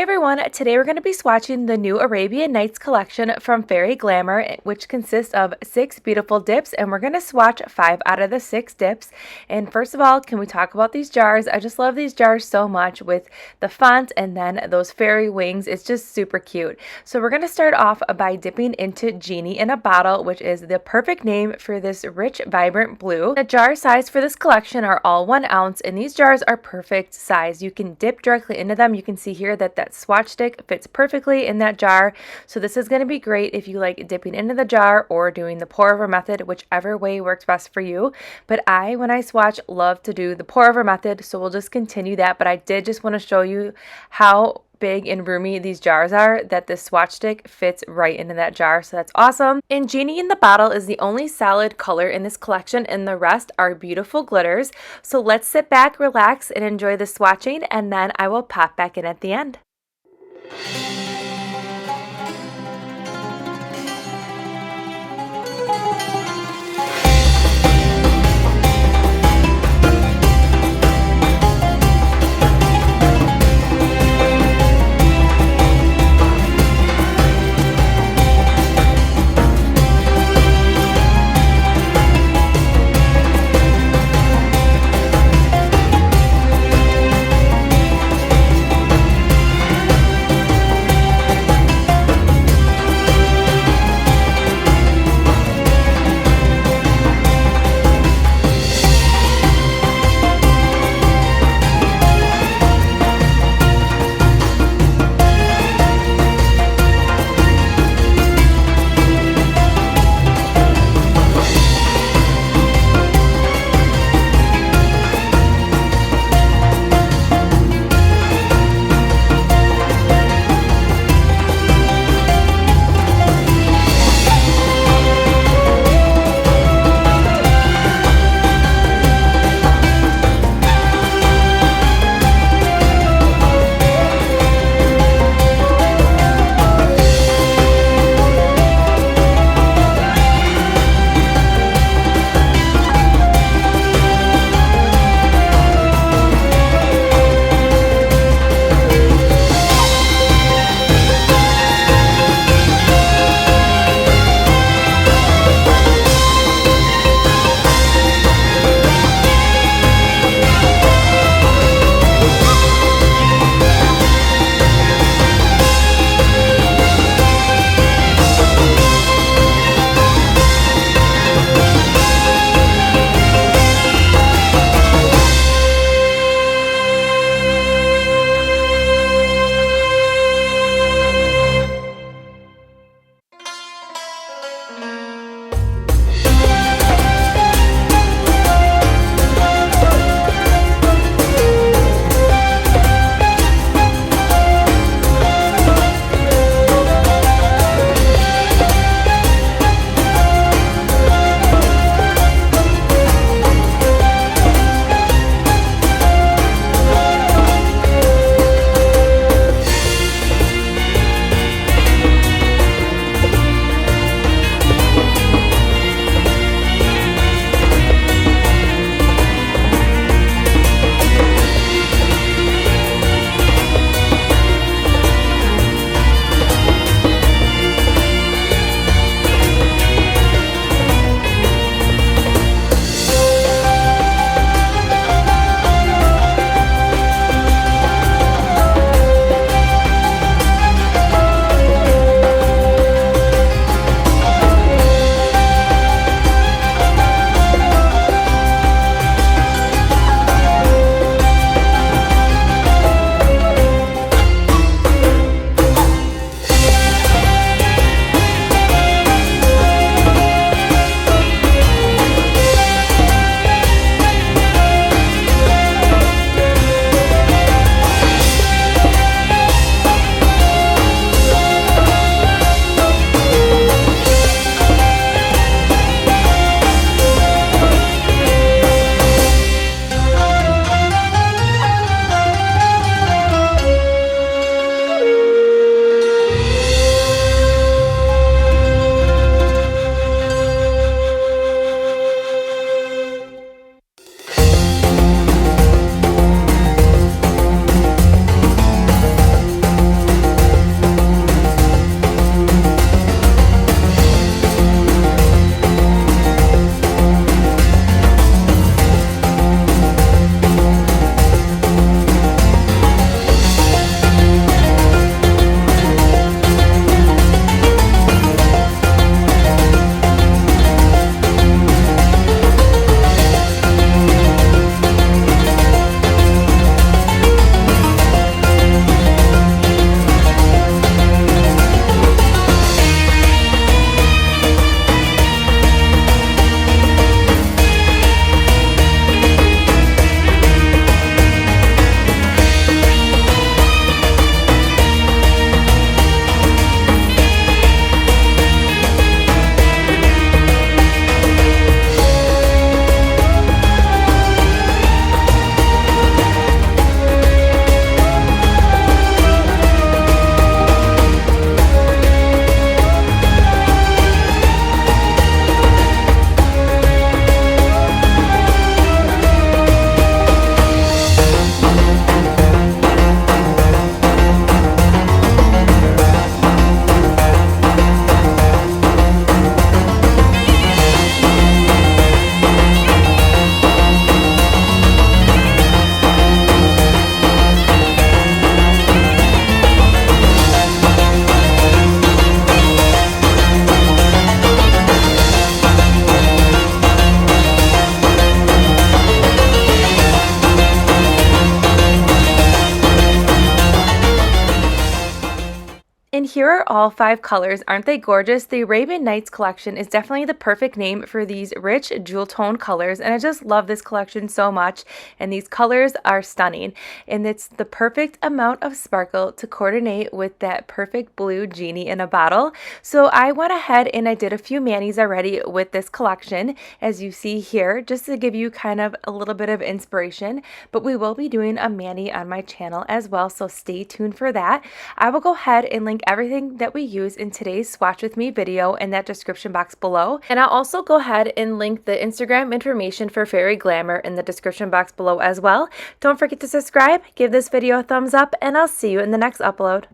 everyone, today we're going to be swatching the new Arabian Nights collection from Fairy Glamor, which consists of 6 beautiful dips, and we're going to swatch 5 out of the 6 dips. And first of all, can we talk about these jars? I just love these jars so much with the font and then those fairy wings. It's just super cute. So we're going to start off by dipping into Genie in a bottle, which is the perfect name for this rich, vibrant blue. The jar size for this collection are all 1 ounce, and these jars are perfect size. You can dip directly into them. You can see here that swatch stick fits perfectly in that jar. So this is going to be great if you like dipping into the jar or doing the pour over method, whichever way works best for you. But when I swatch, love to do the pour over method, so we'll just continue that. But I did just want to show you how big and roomy these jars are, that this swatch stick fits right into that jar, so that's awesome. And Genie in the bottle is the only solid color in this collection, and the rest are beautiful glitters. So let's sit back, relax, and enjoy the swatching, and then I will pop back in at the end. here are all 5 colors. Aren't they gorgeous? The Arabian Nights collection is definitely the perfect name for these rich jewel tone colors, and I just love this collection so much, and these colors are stunning, and it's the perfect amount of sparkle to coordinate with that perfect blue genie in a bottle. So I went ahead and I did a few manis already with this collection, as you see here, just to give you kind of a little bit of inspiration, but we will be doing a mani on my channel as well, so stay tuned for that. I will go ahead and link everything that we use in today's swatch with me video in that description box below, and I'll also go ahead and link the Instagram information for Fairy Glamor in the description box below as well. Don't forget to subscribe, give this video a thumbs up, and I'll see you in the next upload.